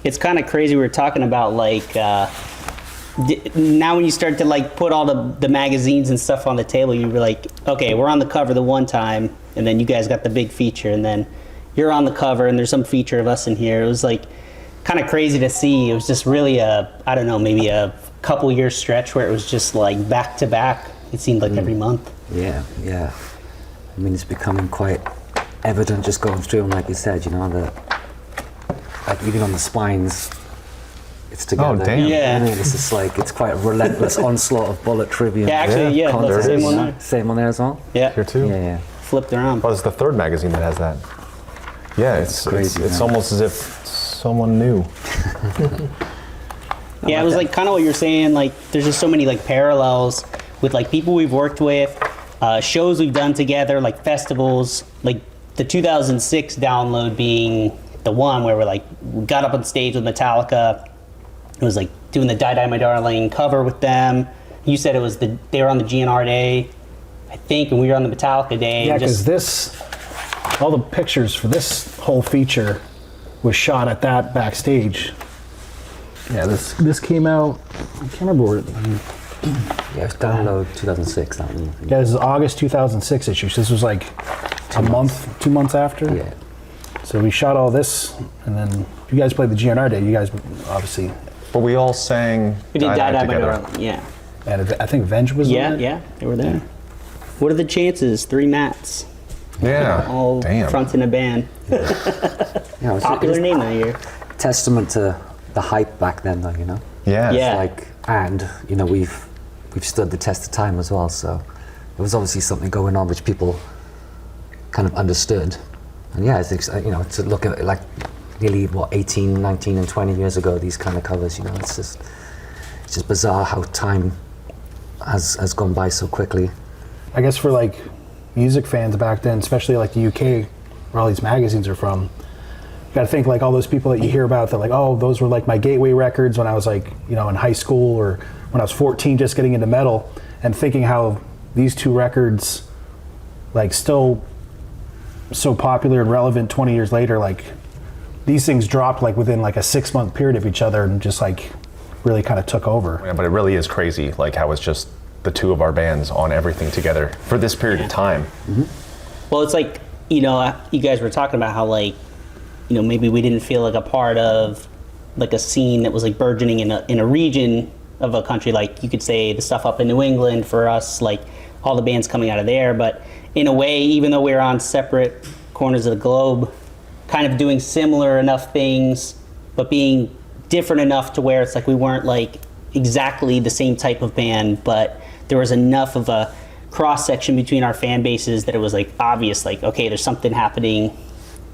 it's kind of crazy. We were talking about like now when you start to like put all the magazines and stuff on the table, you were like, okay, we're on the cover the one time, and then you guys got the big feature, and then you're on the cover, and there's some feature of us in here. It was like kind of crazy to see. It was just really I don't know, maybe a couple year stretch where it was just like back to back. It seemed like every month. Yeah. I mean, it's becoming quite evident just going through them, like you said, you know, like even on the spines, it's together. Oh, damn. Yeah. I mean, it's just like, it's quite a relentless onslaught of bullet Trivium. Yeah, actually, yeah, that's the same one there. Same one there as well? Yeah. Here too? Yeah. Flipped around. Well, it's the third magazine that has that. Yeah, it's crazy, it's almost as if someone knew. Yeah, it was like kind of what you're saying, like there's just so many like parallels with like people we've worked with, shows we've done together, like festivals, like the 2006 download being the one where we got up on stage with Metallica. It was like doing the Die Die My Darling cover with them. You said it was they were on the GNR day, I think, and we were on the Metallica day. Yeah, because all the pictures for this whole feature was shot at that backstage. Yeah, this came out, I can't remember where Yeah, it's download 2006, that one. yeah, this is August 2006 issue, so this was like 2 months after. Yeah. So we shot all this, and then you guys played the GNR day, you guys obviously, But we all sang We did Die Die My together. Darling, yeah. and I think Venge was there. Yeah, they were there. What are the chances? 3 Mats. Yeah. All Damn. fronting a band. Yeah, Popular name that year. testament to the hype back then, though, you know? Yeah. Yeah. Like, and, you know, we've stood the test of time as well, so there was obviously something going on which people kind of understood. And yeah, it's, you know, to look at it like nearly, 18, 19 and 20 years ago, these kind of covers, you know, it's just bizarre how time has gone by so quickly. I guess for like music fans back then, especially like the UK, where all these magazines are from, you gotta think like all those people that you hear about that like, oh, those were like my gateway records when I was like, you know, in high school or when I was 14 just getting into metal, and thinking how these two records like still so popular and relevant 20 years later, like these things dropped like within like a 6-month period of each other and just like really kind of took over. Yeah, but it really is crazy, like how it's just the two of our bands on everything together for this period of time. Well, it's like, you know, you guys were talking about how like, you know, maybe we didn't feel like a part of like a scene that was like burgeoning in a region of a country. Like you could say the stuff up in New England for us, like all the bands coming out of there. But in a way, even though we were on separate corners of the globe, kind of doing similar enough things, but being different enough to where it's like we weren't like exactly the same type of band, but there was enough of a cross section between our fan bases that it was like obvious, like, okay, there's something happening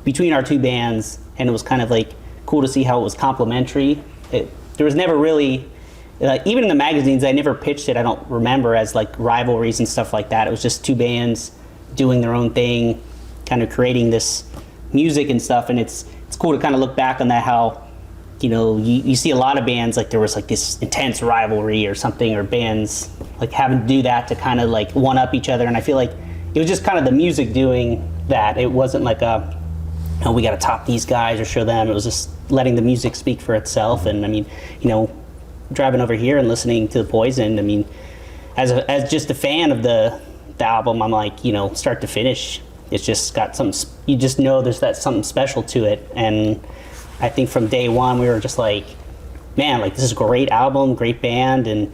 between our two bands, and it was kind of like cool to see how it was complementary. There was never really, even in the magazines, I never pitched it, I don't remember, as like rivalries and stuff like that. It was just two bands doing their own thing, kind of creating this music and stuff, and it's cool to kind of look back on that, how, you know, you see a lot of bands, like there was like this intense rivalry or something, or bands like having to do that to kind of like one up each other, and I feel like it was just kind of the music doing that. It wasn't like we got to top these guys or show them. It was just letting the music speak for itself. And I mean, you know, driving over here and listening to the Poison, I mean, as just a fan of the album, I'm like, you know, start to finish, it's just got something, you just know there's something special to it. And I think from day one we were just like, man, like this is a great album, great band, and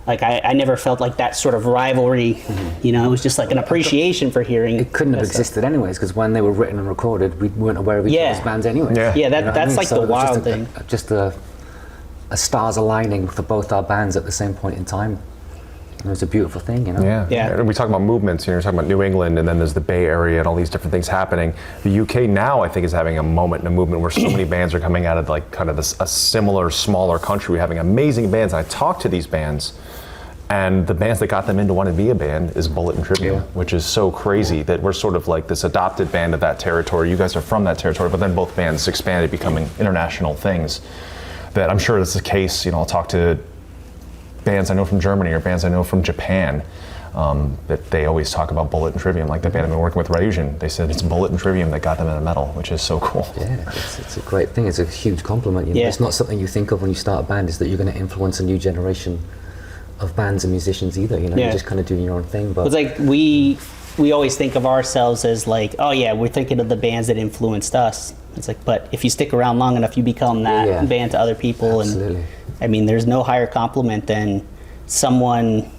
like I never felt like that sort of rivalry. You know, it was just like an appreciation for hearing. It couldn't have existed anyways, because when they were written and recorded, we weren't aware of each other's bands anyway. Yeah, You know what that's I mean? like So the it was wild thing. Just a stars aligning for both our bands at the same point in time. It was a beautiful thing, you know? Yeah. We talk about movements, you know, we're talking about New England, and then there's the Bay Area and all these different things happening. The UK now, I think, is having a moment and a movement where so many bands are coming out of like kind of a similar, smaller country. We're having amazing bands. And I talk to these bands, and the bands that got them into wanting to be a band is Bullet and Trivium, which is so crazy that we're sort of like this adopted band of that territory. You guys are from that territory, but then both bands expanded, becoming international things. That I'm sure that's the case. You know, I'll talk to bands I know from Germany or bands I know from Japan. That they always talk about Bullet and Trivium, like the band I've been working with, Ryujian. They said it's Bullet and Trivium that got them in a medal, which is so cool. Yeah, it's a great thing. It's a huge compliment. You know? Yeah. It's not something you think of when you start a band, is that you're going to influence a new generation of bands and musicians either. You know, Yeah. you're just kind of doing your own thing. But It's like we always think of ourselves as like, oh yeah, we're thinking of the bands that influenced us. It's like, but if you stick around long enough, you become that Yeah. band to other people. Absolutely. And I mean, there's no higher compliment than someone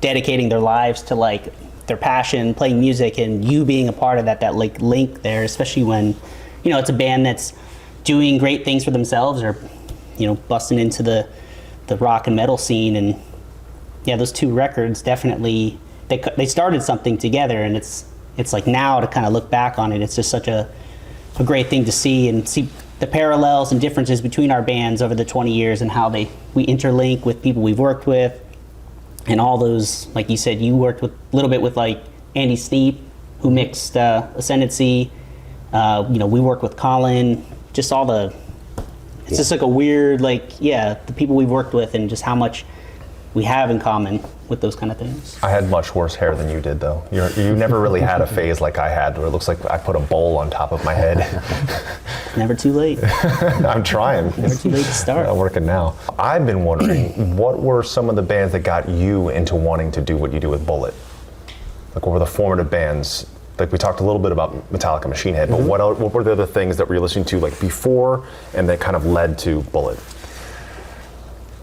dedicating their lives to like their passion, playing music, and you being a part of that like link there, especially when, you know, it's a band that's doing great things for themselves or, you know, busting into the rock and metal scene. And yeah, those two records definitely, they started something together, and it's like now to kind of look back on it, it's just such a great thing to see and see the parallels and differences between our bands over the 20 years and how we interlink with people we've worked with. And all those, like you said, you worked with a little bit with like Andy Steep, who mixed Ascendancy. You know, we worked with Colin. Just all the, it's just like a weird, like, yeah, the people we've worked with and just how much we have in common with those kind of things. I had much worse hair than you did, though. You never really had a phase like I had, where it looks like I put a bowl on top of my head. Never too late. I'm trying. Never too late to start. I'm working now. I've been wondering, what were some of the bands that got you into wanting to do what you do with Bullet? Like, what were the formative bands? Like, we talked a little bit about Metallica, Machine Head, but what were the other things that were you listening to like before and that kind of led to Bullet?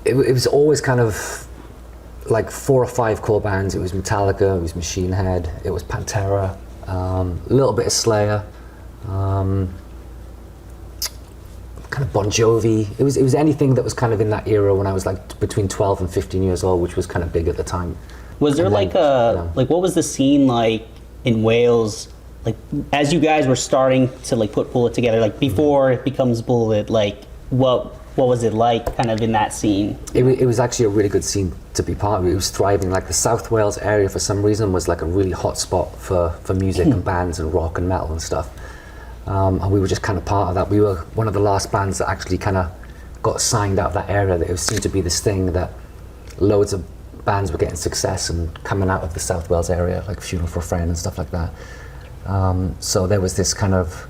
it was always kind of like 4 or 5 core bands. It was Metallica, it was Machine Head, it was Pantera, a little bit of Slayer, kind of Bon Jovi. It was anything that was kind of in that era when I was like between 12 and 15 years old, which was kind of big at the time. Was there And like then, like what was the scene like in Wales, like as you guys were starting to like put Bullet together, like before it becomes Bullet, like what was it like kind of in that scene? It was actually a really good scene to be part of. It was thriving. Like the South Wales area for some reason was like a really hot spot for music and bands and rock and metal and stuff. And we were just kind of part of that. We were one of the last bands that actually kind of got signed out of that area. That it seemed to be this thing that loads of bands were getting success and coming out of the South Wales area, like Funeral for a Friend and stuff like that. So there was this kind of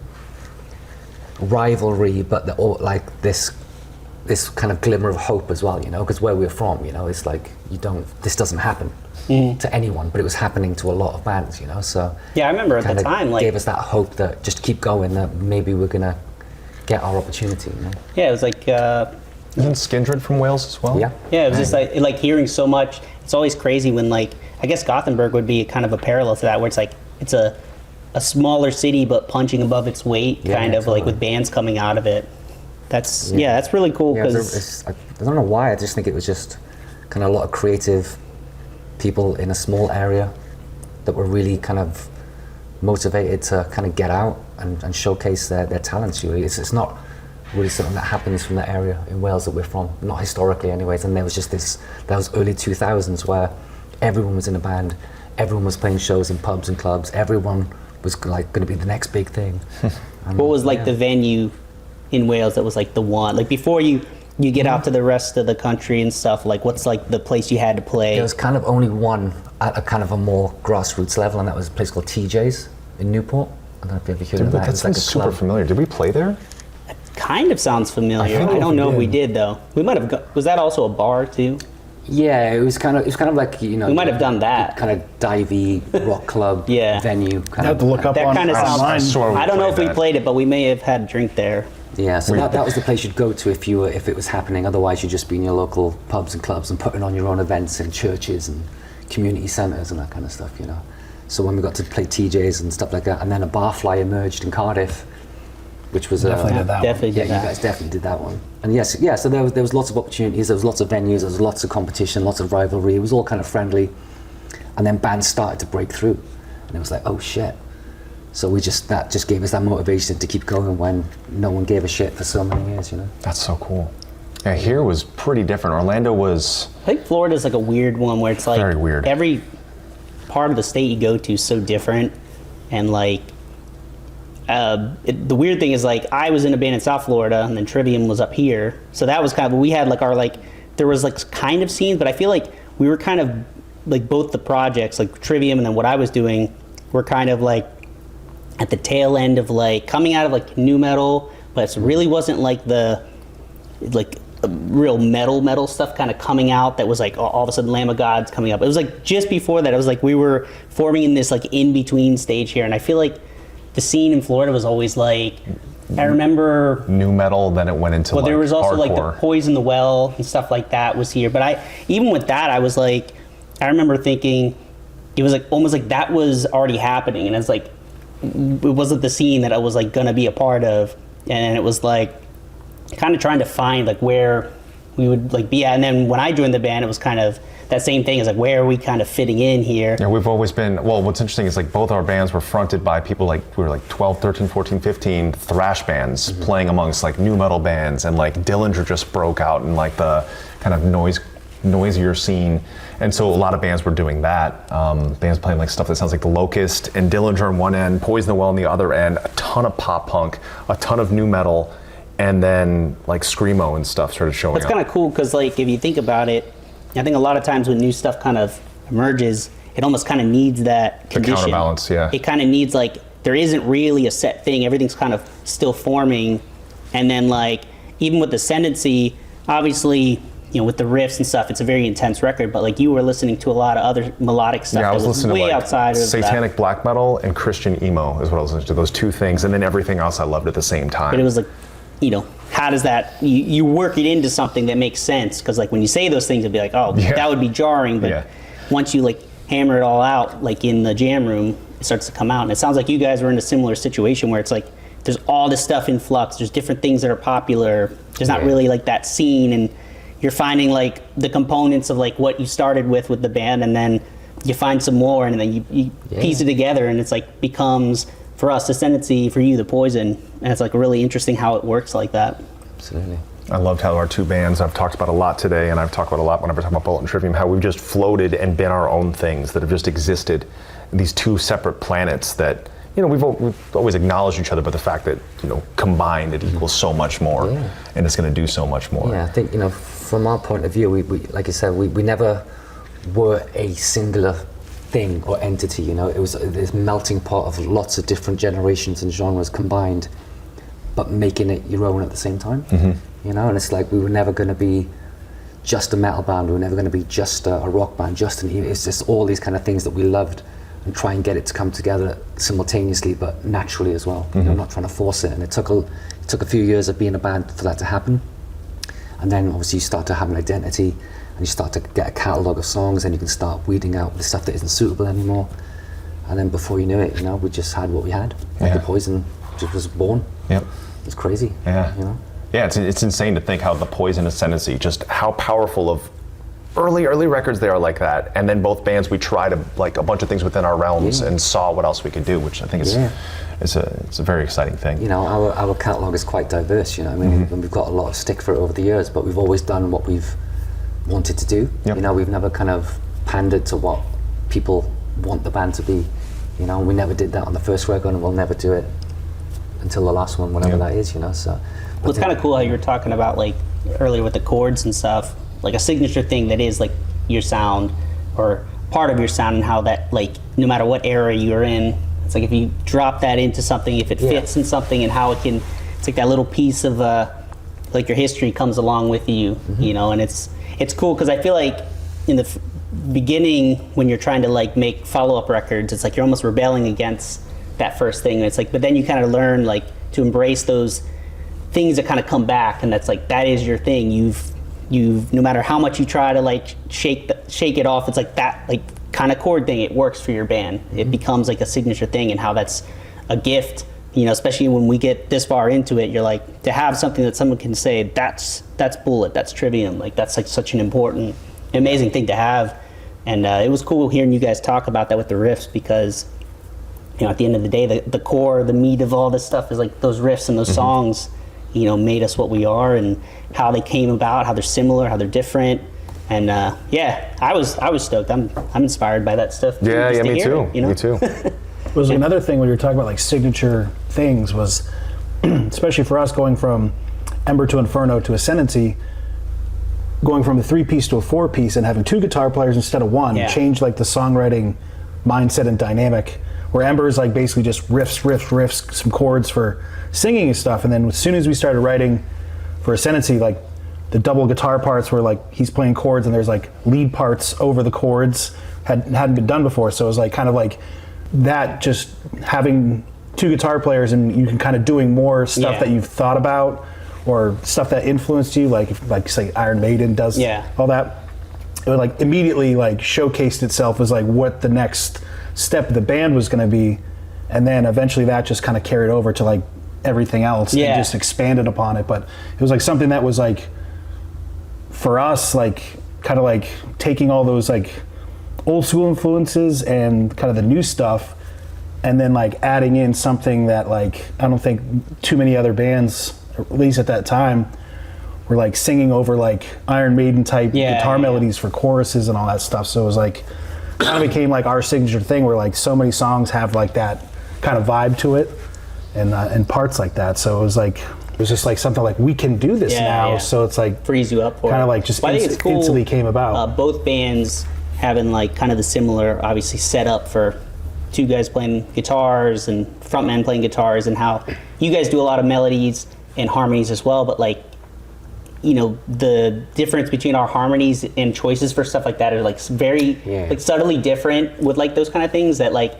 rivalry, but like this kind of glimmer of hope as well, you know, because where we're from, you know, it's like this doesn't happen to anyone, but it was happening to a lot of bands, you know. So Yeah, I remember at the time, like gave us that hope that just keep going, that maybe we're gonna get our opportunity, you know. yeah, it was like Isn't Skindred from Wales as well? Yeah. yeah, it was just like hearing so much. It's always crazy when like I guess Gothenburg would be kind of a parallel to that, where it's like it's a smaller city but punching above its weight, Yeah, kind of like totally. with bands coming out of it. That's that's really cool Yeah, because I don't know why. I just think it was just kind of a lot of creative people in a small area that were really kind of motivated to kind of get out and showcase their talents. Really, it's not really something that happens from that area in Wales that we're from, not historically, anyways. And there was just those early 2000s where everyone was in a band, everyone was playing shows in pubs and clubs, everyone was like going to be the next big thing. what was like the venue in Wales that was like the one, like before you get out to the rest of the country and stuff, like what's like the place you had to play? There was kind of only one at a kind of a more grassroots level, and that was a place called TJ's in Newport. I don't know if you ever heard of that. It That was like sounds a super club. familiar. Did we play there? Kind of sounds familiar. think I don't we know if we did. did though. We might have. Was that also a bar too? Yeah, it was kind of like, you know, We might have done that. kind of divey rock club Yeah. venue. You Kind have to look up That on kind of sounds. online. I swear we I don't know if played we that. played it, but we may have had a drink there. Yeah, so that was the place you'd go to if it was happening. Otherwise, you'd just be in your local pubs and clubs and putting on your own events in churches and community centres and that kind of stuff, you know. So when we got to play TJs and stuff like that, and then a Barfly emerged in Cardiff, which was Definitely did that one. Definitely yeah, did you that. guys definitely did that one. And yes, yeah, so there was lots of opportunities, there was lots of venues, there was lots of competition, lots of rivalry. It was all kind of friendly. And then bands started to break through. And it was like, oh shit. So that just gave us that motivation to keep going when no one gave a shit for so many years, you know. That's so cool. Yeah, here was pretty different. Orlando was I think Florida's like a weird one where it's like Very weird. every part of the state you go to is so different, and like the weird thing is like I was in a band in South Florida and then Trivium was up here, so that was kind of we had like our like there was like kind of scenes, but I feel like we were kind of like both the projects, like Trivium and then what I was doing, were kind of like at the tail end of like coming out of like new metal, but it really wasn't like the like real metal stuff kind of coming out that was like all of a sudden Lamb of God's coming up. It was like just before that, it was like we were forming in this like in between stage here, and I feel like the scene in Florida was always like, I remember new metal, then it went into well, like there was also hardcore. like the Poison the Well and stuff like that was here. But even with that, I was like, I remember thinking it was like almost like that was already happening, and it's like it wasn't the scene that I was like gonna be a part of, and it was like kind of trying to find like where we would like be at. And then when I joined the band, it was kind of that same thing. Is like, where are we kind of fitting in here? Yeah, we've always been, well, what's interesting is like both our bands were fronted by people like, we were like 12, 13, 14, 15 thrash bands playing amongst like new metal bands, and like Dillinger just broke out in like the kind of noisier scene. And so a lot of bands were doing that. Bands playing like stuff that sounds like The Locust and Dillinger on one end, Poison the Well on the other end, a ton of pop punk, a ton of new metal, and then like screamo and stuff started showing It's up. kind of cool because like if you think about it, I think a lot of times when new stuff kind of emerges, it almost kind of needs that condition. The counterbalance, yeah. It kind of needs like, there isn't really a set thing. Everything's kind of still forming. And then like, even with Ascendancy, obviously, you know, with the riffs and stuff, it's a very intense record, but like you were listening to a lot of other melodic stuff Yeah, I was that was listening way to like outside of satanic that. black metal and Christian emo is what I was listening to, those two things, and then everything else I loved at the same time. But it was like, you know, how does that, you work it into something that makes sense, because like when you say those things, it'd be like, oh, Yeah. that would be jarring, but Yeah. once you like hammer it all out, like in the jam room, it starts to come out. And it sounds like you guys were in a similar situation where it's like, there's all this stuff in flux, there's different things that are popular, there's not Yeah. really like that scene, and you're finding like the components of like what you started with the band, and then you find some more, and then you piece it together, and it's like becomes, for us, Ascendancy, for you, the Poison, and it's like really interesting how it works like that. Absolutely. I loved how our two bands, I've talked about a lot today, and I've talked about a lot whenever I talk about Bullet and Trivium, how we've just floated and been our own things that have just existed, these two separate planets that, you know, we've always acknowledged each other, but the fact that, you know, combined it equals so much more, Yeah. and it's going to do so much more. Yeah, I think, you know, from our point of view, we like I said, we never were a singular thing or entity, you know. It was this melting pot of lots of different generations and genres combined, but making it your own at the same time. You know, and it's like we were never going to be just a metal band, we were never going to be just a rock band, it's just all these kind of things that we loved, and try and get it to come together simultaneously but naturally as well. You know, not trying to force it. And it took a few years of being a band for that to happen. And then obviously you start to have an identity, and you start to get a catalogue of songs, and you can start weeding out the stuff that isn't suitable anymore. And then before you knew it, you know, we just had what we had. Like the Poison just was born. Yep. It's crazy. Yeah. You know? Yeah, it's insane to think how the Poisoned Ascendancy, just how powerful of early records they are like that. And then both bands, we tried like a bunch of things within our realms and saw what else we could do, which I think is it's a very exciting thing. You know, our catalogue is quite diverse, you know. I mean, and we've got a lot of stick for it over the years, but we've always done what we've wanted to do. Yep. You know, we've never kind of pandered to what people want the band to be. You know, we never did that on the first record, and we'll never do it until the last one, whatever that is, you know. So Well, it's kind of cool how you were talking about like earlier with the chords and stuff, like a signature thing that is like your sound or part of your sound, and how that like no matter what era you're in, it's like if you drop that into something, if it fits in something, and how it can, it's like that little piece of like your history comes along with you, you know. And it's cool because I feel like in the beginning when you're trying to like make follow-up records, it's like you're almost rebelling against that first thing, and it's like, but then you kind of learn like to embrace those things that kind of come back, and that's like, that is your thing. You've no matter how much you try to like shake it off, it's like that like kind of chord thing, it works for your band. It becomes like a signature thing, and how that's a gift, you know, especially when we get this far into it. You're like, to have something that someone can say, that's Bullet, that's Trivium, like that's like such an important, amazing thing to have. And it was cool hearing you guys talk about that with the riffs, because, you know, at the end of the day, the core, the meat of all this stuff is like those riffs and those songs, you know, made us what we are, and how they came about, how they're similar, how they're different. And yeah, I was stoked. I'm inspired by that stuff. Yeah, just to me hear too. it, you know? Me too. Was another thing when you were talking about like signature things was, especially for us going from Ember to Inferno to Ascendancy, going from a 3-piece to a 4-piece and having 2 guitar players instead of 1 Yeah. changed like the songwriting mindset and dynamic, where Ember is like basically just riffs, some chords for singing and stuff. And then as soon as we started writing for Ascendancy, like the double guitar parts were like he's playing chords and there's like lead parts over the chords hadn't been done before. So it was like kind of like that, just having 2 guitar players and you can kind of doing more stuff Yeah. that you've thought about or stuff that influenced you, like if, like say Iron Maiden does all that. It would like immediately like showcased itself as like what the next step of the band was going to be, and then eventually that just kind of carried over to like everything else and just expanded upon it. But it was like something that was like for us like kind of like taking all those like old school influences and kind of the new stuff and then like adding in something that like I don't think too many other bands, at least at that time, were like singing over like Iron Maiden type guitar melodies for choruses and all that stuff. So it was like kind of became like our signature thing where like so many songs have like that kind of vibe to it and parts like that. So it was just like something like we can do this now. So it's like frees you up for kind it. of like just Well, I think it's cool, instantly came about. both bands having like kind of the similar obviously setup for 2 guys playing guitars and frontman playing guitars, and how you guys do a lot of melodies and harmonies as well, but like you know the difference between our harmonies and choices for stuff like that are like very like subtly different with like those kind of things that like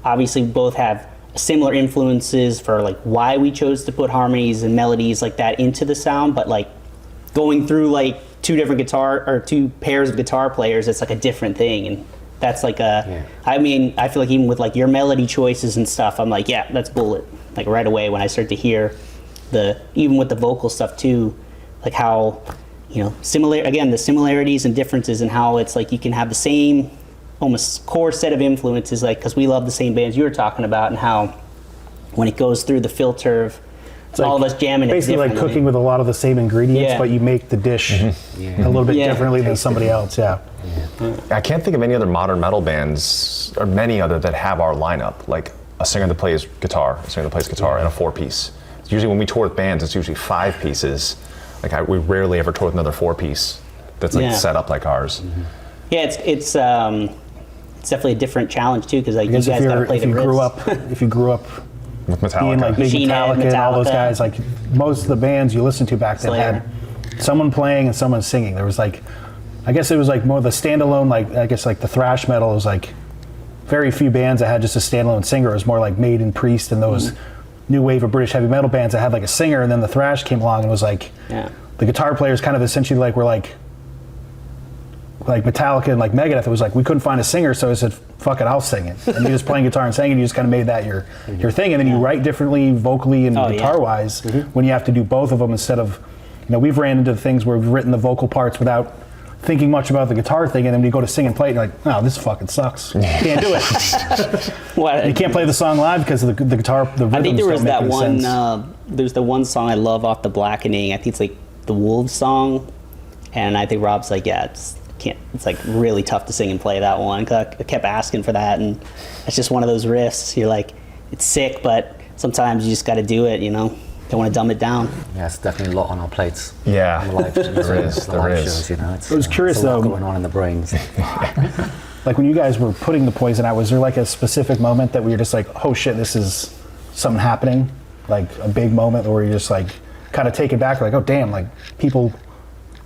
obviously both have similar influences for like why we chose to put harmonies and melodies like that into the sound, but like going through like 2 different guitar or 2 pairs of guitar players, it's like a different thing. And that's like a I mean I feel like even with like your melody choices and stuff, I'm like that's Bullet like right away when I start to hear even with the vocal stuff too, like how you know the similarities and differences and how it's like you can have the same almost core set of influences, like because we love the same bands you were talking about, and how when it goes through the filter of all of us jamming it basically like cooking with a lot of the same ingredients, but you make the dish a little bit differently than somebody else. I can't think of any other modern metal bands or many other that have our lineup, like a singer that plays guitar, a singer that plays guitar, and a 4-piece. Usually when we tour with bands, it's usually 5 pieces. Like we rarely ever tour with another 4-piece that's like set up like ours. Yeah, it's definitely a different challenge too, because like you guys got to play the riffs. If you grew up with Metallica, being like big Machine Head, Metallica and all those Metallica. guys, like most of the bands you listened to back then Slayer. had someone playing and someone singing. There was like, I guess it was like more the standalone, like I guess like the thrash metal was like very few bands that had just a standalone singer. It was more like Maiden, Priest, and those new wave of British heavy metal bands that had like a singer, and then the thrash came along and was like the guitar players kind of essentially like were like Metallica and like Megadeth. It was like we couldn't find a singer, so I said fuck it, I'll sing it. And you're just playing guitar and singing, you just kind of made that your thing, and then you write differently vocally and guitar wise when you have to do both of them instead of, you know, we've ran into things where we've written the vocal parts without thinking much about the guitar thing, and then when you go to sing and play it, you're like, oh, this fucking sucks. You can't do it. You can't play the song live because of the guitar, the rhythms. I think there was don't make that any one sense. there's the one song I love off the Blackening. I think it's like the Wolves song, and I think Rob's like, it's like really tough to sing and play that one. 'Cause I kept asking for that, and it's just one of those riffs. You're like, it's sick, but sometimes you just got to do it, you know. Don't want to dumb it down. Yeah, it's definitely a lot on our plates. Yeah, On the live, there is. shows, you know. It's, I was curious it's a lot though. going on in the brains. Like when you guys were putting the Poison out, was there like a specific moment that we were just like, oh shit, this is something happening? Like a big moment where you're just like kind of taken back, like, oh damn, like people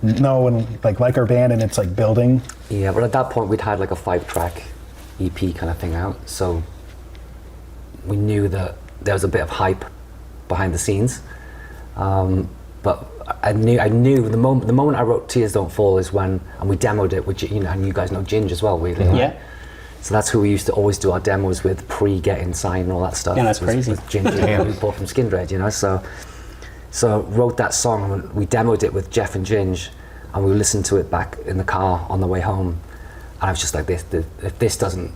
know and like our band and it's like building. Yeah, but at that point we'd had like a 5-track EP kind of thing out, so we knew that there was a bit of hype behind the scenes. But I knew the moment I wrote Tears Don't Fall is when, and we demoed it with, you know, and you guys know Ginge as well, really. Yeah. So that's who we used to always do our demos with, pre-getting signed and all that stuff. Yeah, that's crazy. With Ginge, we bought from Skindred, you know. So wrote that song, and we demoed it with Jeff and Ginge, and we listened to it back in the car on the way home. And I was just like, if this doesn't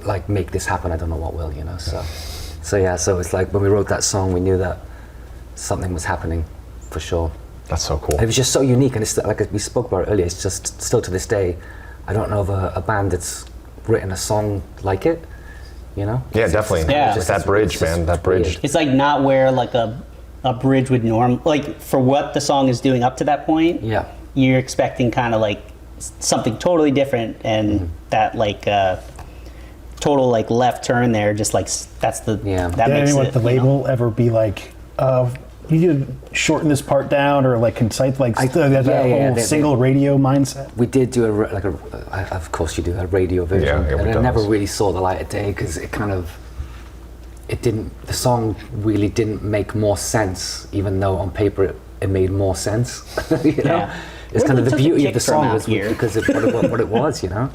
like make this happen, I don't know what will, you know. So it's like when we wrote that song, we knew that something was happening for sure. That's so cool. It was just so unique, and it's like we spoke about it earlier. It's just still to this day, I don't know of a band that's written a song like it. You know? Yeah, definitely. Yeah. Just that bridge, man. That bridge. weird. It's like not where like a bridge would like for what the song is doing up to that point. Yeah. you're expecting kind of like something totally different, and that like total like left turn there, just like that's the that Did makes anyone it. at the label ever be like, you need to shorten this part down, or like concise, like that whole single radio mindset? We did do of course you do, a radio version, Yeah, and we it did. never really saw the light of day because the song really didn't make more sense, even though on paper it made more sense. you know, Yeah. it's Where kind of did the the beauty of kick the from song out was here? because of what it was, you know.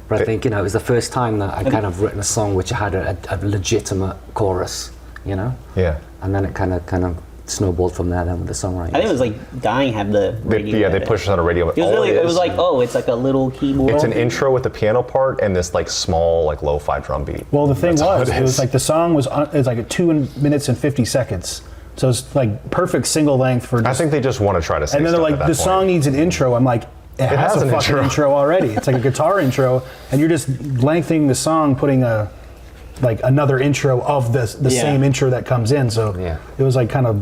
But I think it was the first time that I kind of written a song which had a legitimate chorus, you know. Yeah. And then it kind of snowballed from there. Then with the songwriting. I think it was like Dying had the radio. They pushed us on a radio. It was All really. It was is- like, oh, it's like a little keyboard. It's an intro with the piano part and this like small like lo-fi drum beat. Well, the thing That's all was, it it was is. like the song was it's like 2 minutes and 50 seconds. So it's like perfect single length for. I think they just want to try to say and then they're stuff like, at that the point. song needs an intro. I'm like, it has has a an fucking intro. intro already. It's like a guitar intro, and you're just lengthening the song, putting like another intro of the same intro that comes in. So it was like kind of,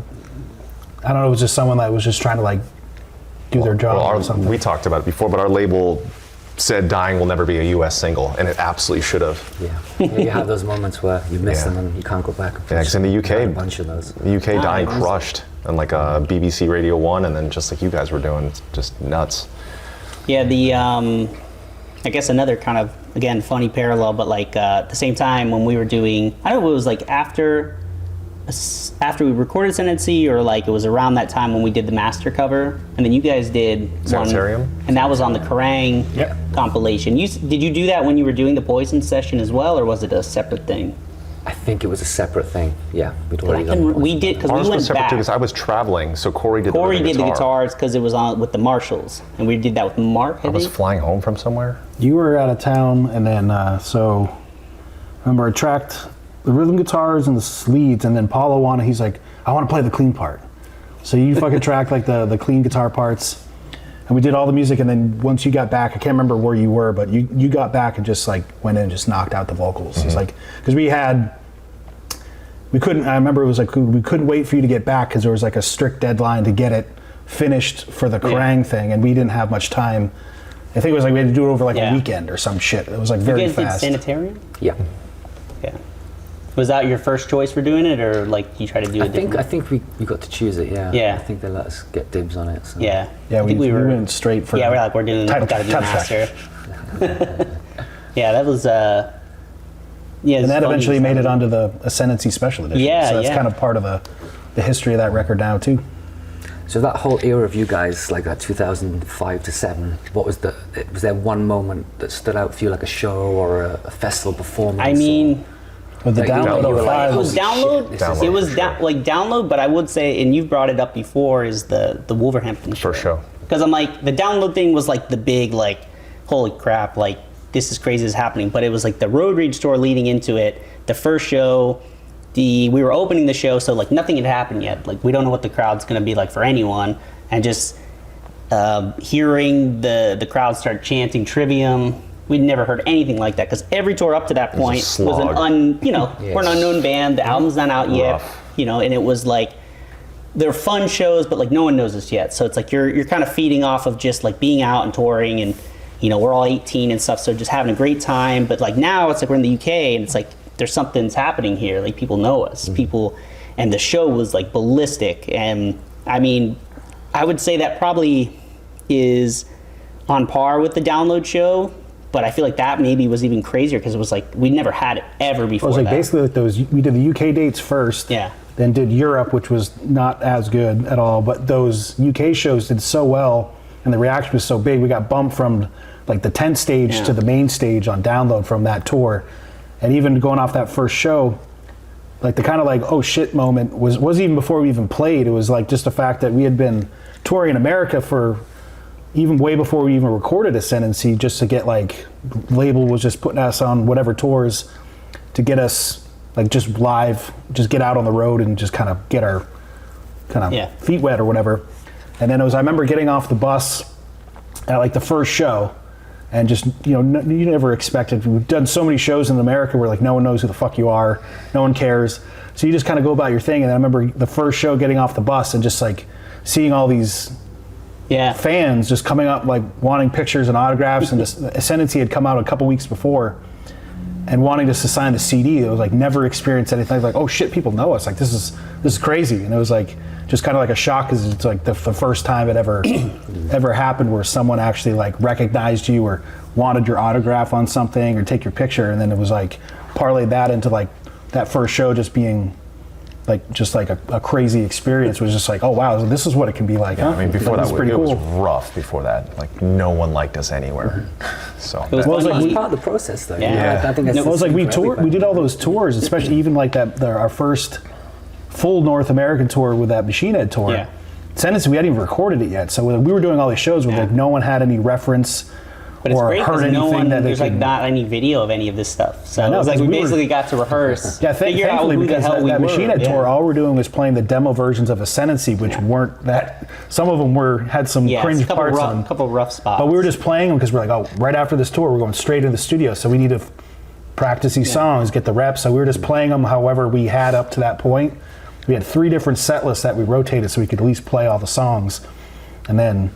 I don't know, it was just someone that was just trying to like do their job or something. We talked about it before, but our label said "Dying" will never be a U.S. single, and it absolutely should have. Yeah, you have those moments where you miss Yeah. them and you can't go back. Yeah, because in the UK, a bunch of those. The UK Dying it was- crushed, and like BBC Radio 1, and then just like you guys were doing, it's just nuts. Yeah, I guess another kind of, again, funny parallel, but like at the same time when we were doing, I don't know if it was like after we recorded Ascendancy, or like it was around that time when we did the master cover, and then you guys did Sanitarium? one, and that was on the Kerrang compilation. Did you do that when you were doing the Poison session as well, or was it a separate thing? I think it was a separate thing. Yeah, we'd I already done can, the we did, because Ours we was went separate back. too, because I was traveling, so Corey did Corey the did the guitar. guitars because it was on with the Marshalls, and we did that with Mark. I was think. flying home from somewhere. You were out of town, and then so remember I tracked the rhythm guitars and the leads, and then Paulo he's like, I want to play the clean part. So you fucking tracked like the clean guitar parts, and we did all the music. And then once you got back, I can't remember where you were, but you got back and just like went in and just knocked out the vocals. It's like, because we couldn't. I remember it was like we couldn't wait for you to get back because there was like a strict deadline to get it finished for the Kerrang thing, and we didn't have much time. I think it was like we had to do it over like a weekend or some shit. It was like very you guys fast. did Sanitarium? Yeah. Yeah. Was that your first choice for doing it, or like you tried to do it? I think we got to choose it. Yeah. Yeah. I think they let us get dibs on it. So. Yeah. Yeah, I we think we went straight for. Yeah, we're like, we're doing. We title got to do track. master. Yeah, that was. Yeah, And that eventually made it onto the Ascendancy Special Edition. Yeah, so that's yeah. kind of part of the history of that record now too. So that whole era of you guys, like that 2005 to 7, was there one moment that stood out for you, like a show or a festival performance? I mean, With the Like, download you were of like, five, it was download. Download, It was for sure. like download, but I would say, and you've brought it up before, is the Wolverhampton show. First show. Because I'm like, the download thing was like the big, like, holy crap, like, this is crazy, this is happening. But it was like the road rage tour leading into it. The first show, we were opening the show, so like nothing had happened yet. Like, we don't know what the crowd's going to be like for anyone. And just hearing the crowd start chanting Trivium, we'd never heard anything like that. Because every tour up to that point was an slog. we're an unknown band. The album's not out yet, Rough. and it was like, they're fun shows, but like no one knows us yet. So it's like you're kind of feeding off of just like being out and touring, and we're all 18 and stuff, so just having a great time. But like now it's like we're in the UK, and it's like there's something's happening here. Like people know us, and the show was like ballistic. And I mean, I would say that probably is on par with the download show, but I feel like that maybe was even crazier because it was like we never had it ever it before. was like that. basically like those. We did the UK dates first. Yeah. Then did Europe, which was not as good at all. But those UK shows did so well, and the reaction was so big. We got bumped from like the tent stage to the main stage on download from that tour. And even going off that first show, like the kind of like oh shit moment wasn't even before we even played. It was like just the fact that we had been touring in America for even way before we even recorded Ascendancy, just to get like label was just putting us on whatever tours to get us like just live, just get out on the road and just kind of get our kind of feet wet or whatever. And then I remember getting off the bus at like the first show, and just you never expected. We've done so many shows in America where like no one knows who the fuck you are, no one cares, so you just kind of go about your thing. And I remember the first show getting off the bus and just like seeing all these fans just coming up like wanting pictures and autographs, and this Ascendancy had come out a couple weeks before and wanting us to sign the CD. It was like never experienced anything. Like, oh shit, people know us. Like this is crazy. And it was like just kind of like a shock, because it's like the first time it ever happened where someone actually like recognized you or wanted your autograph on something or take your picture. And then it was like parlayed that into like that first show just being like just like a crazy experience. Was just like, oh wow, this is what it can be like. Yeah, I mean, before that, pretty it cool. was rough. Before that, like no one liked us anywhere. So It was Well, funny. it's part of the process, though. Yeah. You know, I think that's Well, it's like we for toured. We everybody. did all those tours, especially even like that. Our first full North American tour with that Machine Head tour. Yeah. Ascendancy, we hadn't even recorded it yet, so we were doing all these shows where like no one had any reference But it's or great heard because anything no one, that they there's like could. not any video of any of this stuff. So I know, it was like 'cause we we were- basically got to rehearse, Yeah, figure out thankfully, who the because hell we that were. Machine Head Yeah. tour, all we're doing was playing the demo versions of Ascendancy, which weren't that. Some of them had some Yeah, cringe it's a couple parts rough, on. couple rough spots. But we were just playing them because we're like, oh, right after this tour, we're going straight into the studio, so we need to practice these songs, get the reps. So we were just playing them however we had up to that point. We had 3 different set lists that we rotated so we could at least play all the songs, and then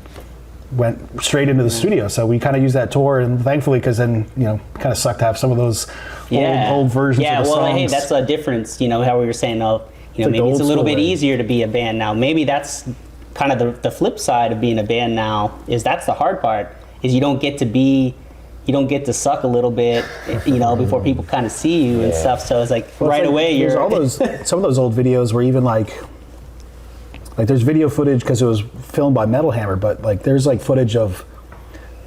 went straight into the studio. So we kind of used that tour, and thankfully, because then kind of sucked to have some of those old versions Yeah, of the well, songs. hey, that's a difference. How we were saying, like maybe the it's a old little school bit way. easier to be a band now. Maybe that's kind of the flip side of being a band now. That's the hard part. Is you don't get to suck a little bit, before people kind of see you and stuff. So it's like Well, it's right like, away there's you're all those some of those old videos were even like there's video footage because it was filmed by Metal Hammer, but like there's like footage of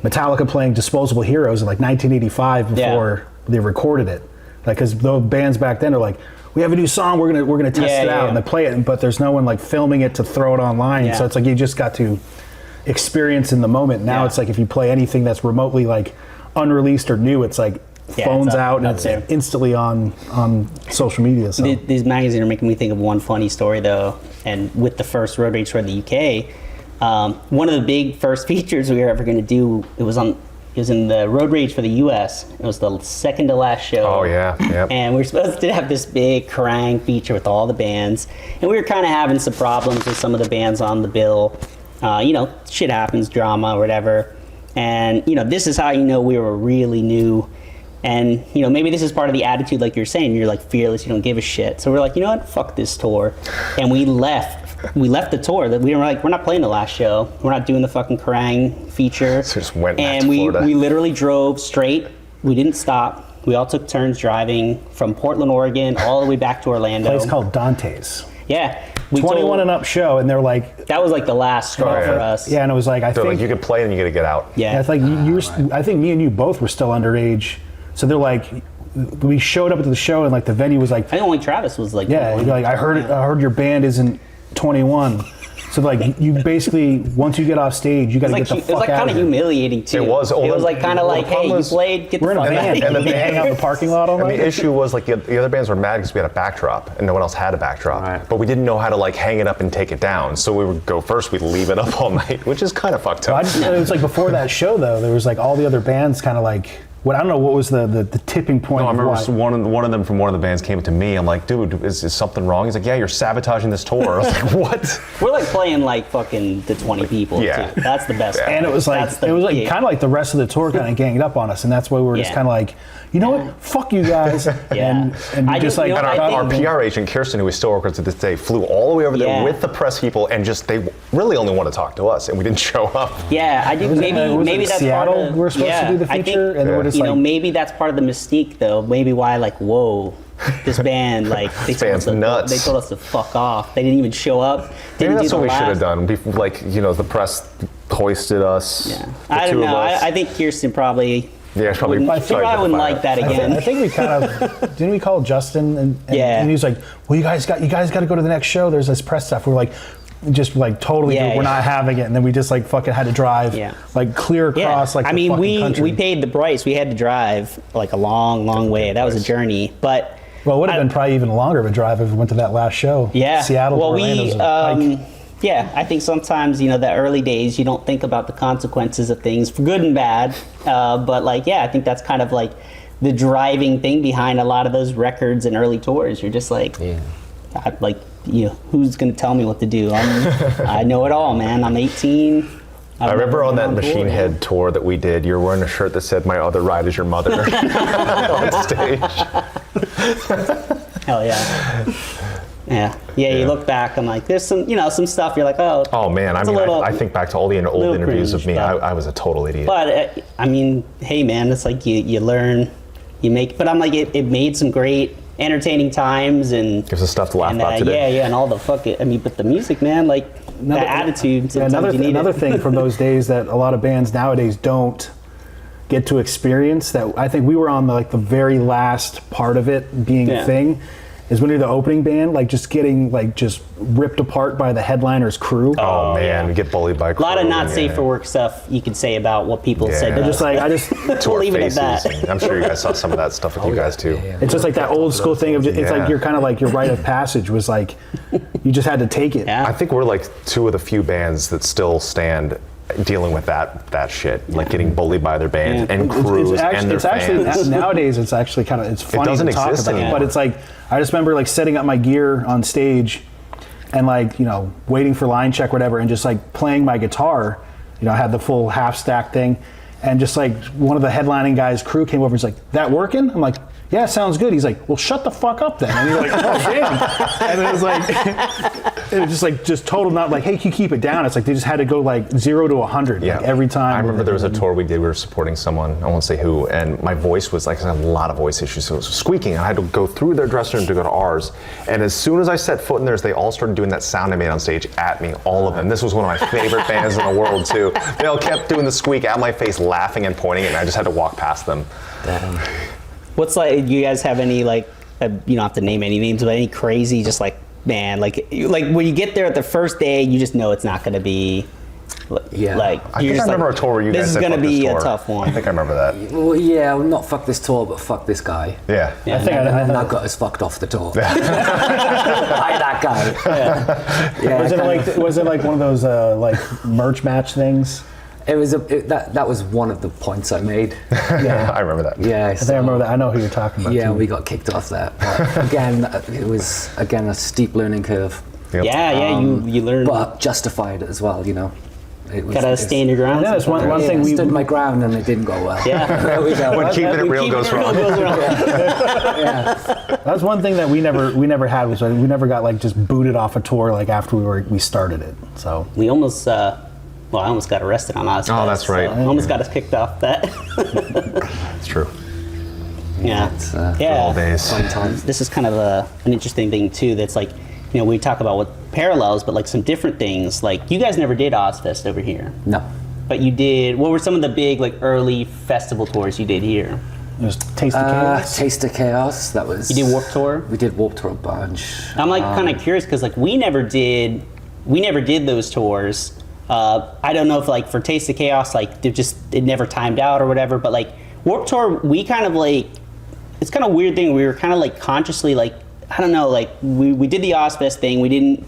Metallica playing Disposable Heroes in like 1985 before they recorded it. Like, because the bands back then are like, we have a new song, we're gonna test it out, and they play it, but there's no one like filming it to throw it online. Yeah. So it's like you just got to experience in the moment. Now it's like if you play anything that's remotely like unreleased or new, it's like phones it's up out and it's there. instantly on social media. So. These magazines are making me think of one funny story though, and with the first Road Rage tour in the UK, one of the big first features we were ever going to do, it was in the Road Rage for the US. It was the second to last show. Oh yeah, yep. And we were supposed to have this big Kerrang feature with all the bands, and we were kind of having some problems with some of the bands on the bill. Shit happens, drama or whatever. And this is how we were really new. And maybe this is part of the attitude, like you're saying, you're like fearless, you don't give a shit. So we're like, you know what, fuck this tour, and we left the tour. That we were like, we're not playing the last show, we're not doing the fucking Kerrang feature. So just went back and to we Florida. we literally drove straight. We didn't stop. We all took turns driving from Portland, Oregon, all the way back to Orlando. Place called Dante's. Yeah, we 21 and up show, and they're like, that was like the last straw Oh, yeah. for us. yeah, and it was like, They're like, you can play and you got to get out. Yeah. I think I think me and you both were still underage. So they're like, we showed up to the show and like the venue was like, I think only Travis was like, yeah, you're like I heard your band isn't 21. So like you basically once you get off stage, you got to get the it was fuck like out kind of of here. humiliating too. It was. It was like kind of like, hey, you played, get the We're in a fuck out van, of and here. we hang out in the parking lot all And night. the issue was like the other bands were mad because we had a backdrop and no one else had a backdrop. Right. But we didn't know how to like hang it up and take it down. So we would go first, we'd leave it up all night, which is kind of fucked up. It was like before that show though, there was like all the other bands kind of like I don't know what was the tipping point. No, I of remember why. one of them from one of the bands came up to me. I'm like, dude, is something wrong? He's like, yeah, you're sabotaging this tour. I was like, what? We're like playing like fucking the 20 people. Yeah. Too. That's the best. Yeah. part. And it was like That's the gig. kind of like the rest of the tour kind of ganged up on us, and that's why we were just Yeah. kind of like, you know what, fuck you guys, and I we just just- like you know what, I Our think- PR agent, Kirsten, who we still work with to this day, flew all the way over there Yeah. with the press people, and just they really only want to talk to us, and we didn't show up. Yeah, I do. Was it- Maybe was maybe it that's Seattle part of. we're supposed to do the I think, feature, and then we're just like, maybe that's part of the mystique, though. Maybe why, like, whoa, this band, like, they told us band's nuts. They told us to fuck off. They didn't even show up. Maybe Didn't that's do what the we should have last- done. Like, the press hoisted us. Yeah, the I two don't of know. us. I think Kirsten probably. Yeah, it's probably. She probably wouldn't like that again. I think we kind of didn't we call Justin and Yeah. and he was like, well, you guys got to go to the next show. There's this press stuff. We're like, just like totally, Yeah, we're not having it, and then we just like fucking had to drive, Yeah. like clear across like I the mean, fucking we country. paid the price. We had to drive like a long way. That was a journey, but. Well, it would have been probably even longer of a drive if we went to that last show. Yeah. Seattle Well, to Orlando's a hike. yeah, I think sometimes, the early days, you don't think about the consequences of things, for good and bad. But like, yeah, I think that's kind of like the driving thing behind a lot of those records and early tours. You're just like, who's going to tell me what to do? I know it all, man. I'm 18. I remember on that tour, Machine yeah. Head tour that we did, you were wearing a shirt that said "My other ride is your mother" on stage. Hell yeah. Yeah. You look back, I'm like, there's some, some stuff you're like, oh. Oh man, it's a little- I think back to all the old little interviews of cringe, me. but- I was a total idiot. But hey man, it's like you learn, you make. But I'm like, it made some great, entertaining times and Gives us stuff to laugh and about today. and all the fucking. I mean, but the music, man, like the attitude. Sometimes you need another it. thing from those days that a lot of bands nowadays don't get to experience, that I think we were on the very last part of it being a thing, is when you're the opening band, like just getting just ripped apart by the headliner's crew. Oh man, we get bullied by a A lot of crew, not safe for work stuff you could say about what people said. Yeah. To They're just us. like, I just, to our leave it at faces. that. And I'm sure you guys saw some of that stuff with you guys too. it's just like that old school thing of, it's like Yeah. you're kind of like your rite of passage was like, you just had to take it. Yeah. I think we're like two of the few bands that still stand dealing with that shit, like getting bullied by their band and crews and their fans. Nowadays it's actually kind of, it's funny doesn't to talk exist about, anymore. but it's like, I just remember setting up my gear on stage and waiting for line check, whatever, and just playing my guitar. I had the full half stack thing, and just one of the headlining guys' crew came over and was like, "That working?" I'm like, "Yeah, sounds good." He's like, "Well, shut the fuck up then." And you're like, "Oh damn!" And it was just total not hey, can you keep it down? It's like they just had to go 0 to 100 every time. I remember there was a tour we did. We were supporting someone. I won't say who, and my voice was I had a lot of voice issues, so it was squeaking. I had to go through their dressing room to go to ours. And as soon as I set foot in theirs, they all started doing that sound I made on stage at me. All of them. This was one of my favorite bands in the world too. They all kept doing the squeak at my face, laughing and pointing, and I just had to walk past them. Damn. What's you guys have any you don't have to name any names, but any crazy man, when you get there at the first day, you just know it's not going to be. Yeah. I think I remember a tour where you guys this is said, going to "Fuck be this a tour." tough one. I think I remember that. Well, yeah, well, not fuck this tour, but fuck this guy. Yeah. Yeah. I think And then I that got us fucked off the tour. By that guy. Yeah, was it one of those merch match things? It was that was one of the points I made. I remember that. Yeah, I think I remember that. I know who you're talking about. Yeah, too. we got kicked off that. But again, it was a steep learning curve, Yep. Yeah, you learn. but justified as well. It was, Gotta stand your ground. Yeah, that's one sometimes. thing we stood my ground and it didn't go well. Yeah. There we go. When keeping it real goes wrong. That's one thing that we never had, was we never got just booted off a tour after we started it. So We almost, I almost got arrested on Ozfest. Oh, that's right. So almost got us kicked off that. It's true. Yeah. It's, Yeah. All days. fun times. This is kind of an interesting thing too. That's we talk about what parallels, but some different things. You guys never did Ozfest over here, No. but you did. What were some of the big early festival tours you did here? just Taste of Chaos. Taste of Chaos. That was. You did Warped Tour. We did Warped Tour a bunch. I'm kind of curious because we never did those tours. I don't know if for Taste of Chaos it never timed out or whatever. But Warped Tour, we kind of it's kind of a weird thing. We were kind of consciously I don't know, we did the Ozfest thing. We didn't.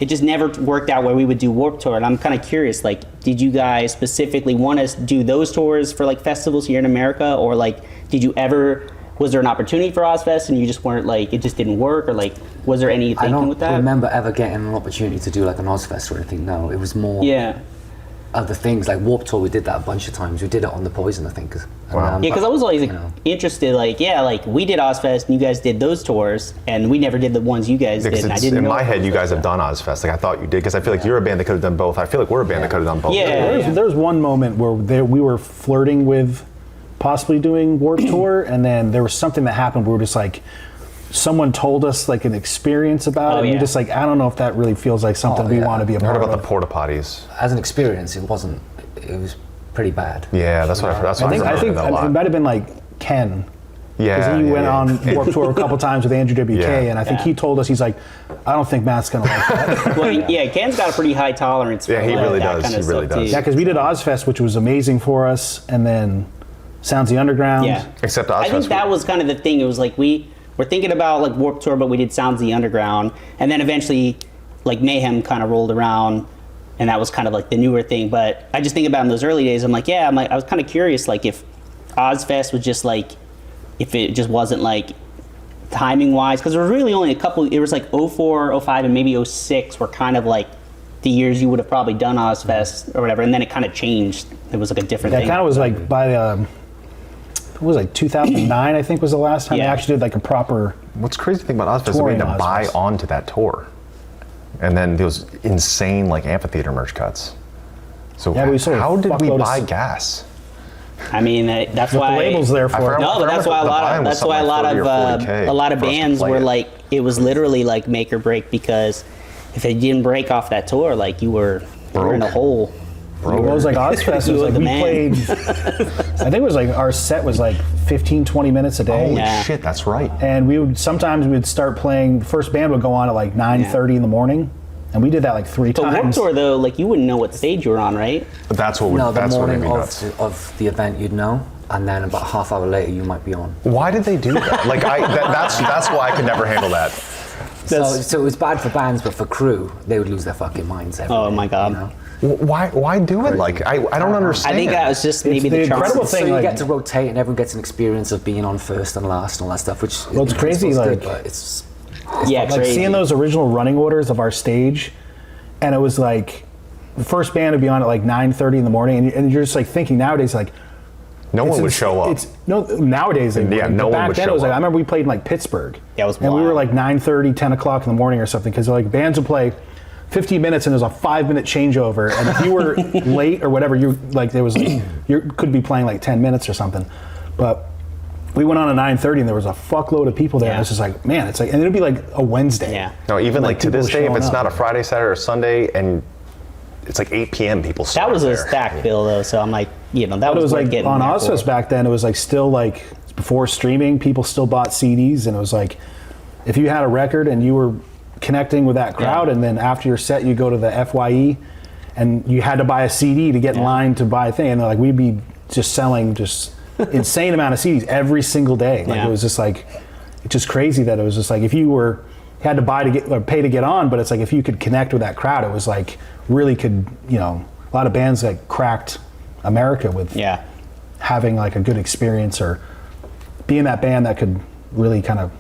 It just never worked out where we would do Warped Tour. And I'm kind of curious, did you guys specifically want to do those tours for festivals here in America, or did you ever? Was there an opportunity for Ozfest and you just weren't it just didn't work, or was there any I thinking don't with that? remember ever getting an opportunity to do an Ozfest or anything. No, it was more Yeah. other things Warped Tour. We did that a bunch of times. We did it on the Poison, I think. Wow. Yeah, because I was always interested. We did Ozfest and you guys did those tours, and we never did the ones you guys did. And I didn't in know my if head, it you was guys have done Ozfest. I thought you did, because I feel you're a band that could have done both. I feel we're a band that could have done both. Yeah. There's one moment where we were flirting with possibly doing Warped Tour, and then there was something that happened where we were just someone told us an experience about it, and yeah. you're just I don't know if that really feels like something we yeah. want to be a I heard part about of. the porta potties. As an experience, it wasn't. It was pretty bad. Yeah, that's what I heard. That's what I think that a lot. it might have been Ken. Yeah, Because he went yeah. on Warped Tour a couple times with Andrew WK, Yeah. and I think Yeah. he told us, he's I don't think Matt's gonna like that. Well, yeah, Ken's got a pretty high tolerance for Yeah, he really that does. kind of He really stuff, does. too. Yeah, because we did Ozfest, which was amazing for us, and then Sounds the Underground. Yeah. Except Ozfest. I think that was kind of the thing. It was we were thinking about Warped Tour, but we did Sounds the Underground, and then eventually Mayhem kind of rolled around, and that was kind of the newer thing. But I just think about in those early days, I was kind of curious if Ozfest was just if it just wasn't timing wise, because there was really only a couple. It was 04, 05, and maybe 06 were kind of the years you would have probably done Ozfest or whatever, and then it kind of changed. It was like a different Yeah, it thing. kind of was like by it was like 2009, I think was the last time they Yeah. actually did like a proper. What's crazy thing about Ozfest is we Touring had to buy Ozfest. onto that tour, and then those insane like amphitheater merch cuts. So Yeah, we sold a how did we fuckload of buy s- gas? I mean, that's What why the label's there I for. forgot- No, but that's why a the lot buy-in of was that's why a something lot like of 30 or 40K a lot of for us to bands play were it. like, it was literally like make or break, because if it didn't break off that tour, like you were in a Broke. hole. Well, it was like Ozfest. It You was were like the we man. played. I think it was like our set was like 15, 20 minutes a day. Holy Yeah. shit, that's right. And we would sometimes we'd start playing. The first band would go on at like 9:30 in the morning, and we did that like 3 But Warped times. Tour though, like you wouldn't know what stage you were on, right? That's what would, No, the that's what made morning me nuts. of the event you'd know, and then about half hour later you might be on. Why did they do that? Like that's why I could never handle that. So it was bad for bands, but for crew, they would lose their fucking minds every Oh day, my God. you know? Why do it? Like I don't understand. I think that was just maybe the the charm. incredible So thing, you like- get to rotate, and everyone gets an experience of being on first and last and all that stuff, which Well, it's in crazy, principle is like- good, but it's Yeah, like crazy. seeing those original running orders of our stage, and it was like the first band would be on at like 9:30 in the morning, and you're just like thinking nowadays like. no one would show up. It's no nowadays. They Yeah, wouldn't, no but one back would then show it was like up. I remember we played in like Pittsburgh. Yeah, it was and we were wild. like 9:30, 10 o'clock in the morning or something, because like bands would play 15 minutes and there's a 5-minute changeover, and if you were late or whatever, you like there was like, you could be playing like 10 minutes or something, but. We went on at 9:30 and there was a fuckload of people there. And Yeah. it's just like, man, it's like, and it'll be like a Wednesday. Yeah. No, even like to people this day, if showing it's up. not a Friday, Saturday, or Sunday, and it's like 8 p.m., people still That was are a there. stacked bill though, so I'm like, that But it was was worth like getting on there Ozfest for. back then, it was like still like before streaming, people still bought CDs, and it was like if you had a record and you were connecting with that crowd, Yeah. and then after your set you go to the FYE and you had to buy a CD to get in line to buy a thing, and like we'd be just selling just insane amount of CDs every single day. Like Yeah. it was just like it's just crazy that it was just like if you were had to buy to get or pay to get on, but it's like if you could connect with that crowd, it was like really could, a lot of bands like cracked America with Yeah. having like a good experience or being that band that could really kind of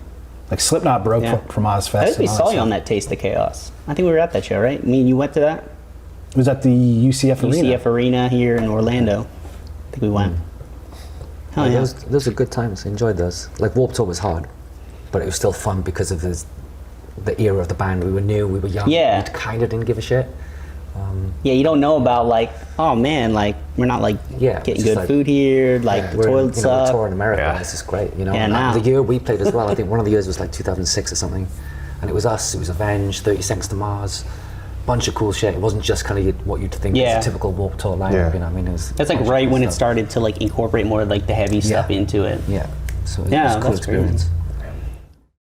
like Slipknot broke Yeah. from Ozfest. I think we and all saw that you stuff. on that Taste of Chaos. I think we were at that show, right? Me and you went to that It was at the UCF Arena. UCF Arena here in Orlando. I think we went. Hell yeah. those are good times. I enjoyed those. Like Warped Tour was hard, but it was still fun because of the era of the band. We were new, we were young. Yeah. We kind of didn't give a shit. Yeah, you don't know about like, oh man, like we're not like Yeah, getting it's good just like- food here, like the We're toilets we're suck. touring America. Yeah. And this is great, you know. Yeah, And now. the year we played as well, I think one of the years was like 2006 or something, and it was us. It was Avenged, 30 Seconds to Mars, bunch of cool shit. It wasn't just kind of what you'd think Yeah. is a typical Warped Tour lineup. Yeah. You know, what I mean, it was. That's like bunch of right cool when it stuff. started to like incorporate more like the heavy stuff into it. Yeah. So it Yeah, was a cool that's great. experience.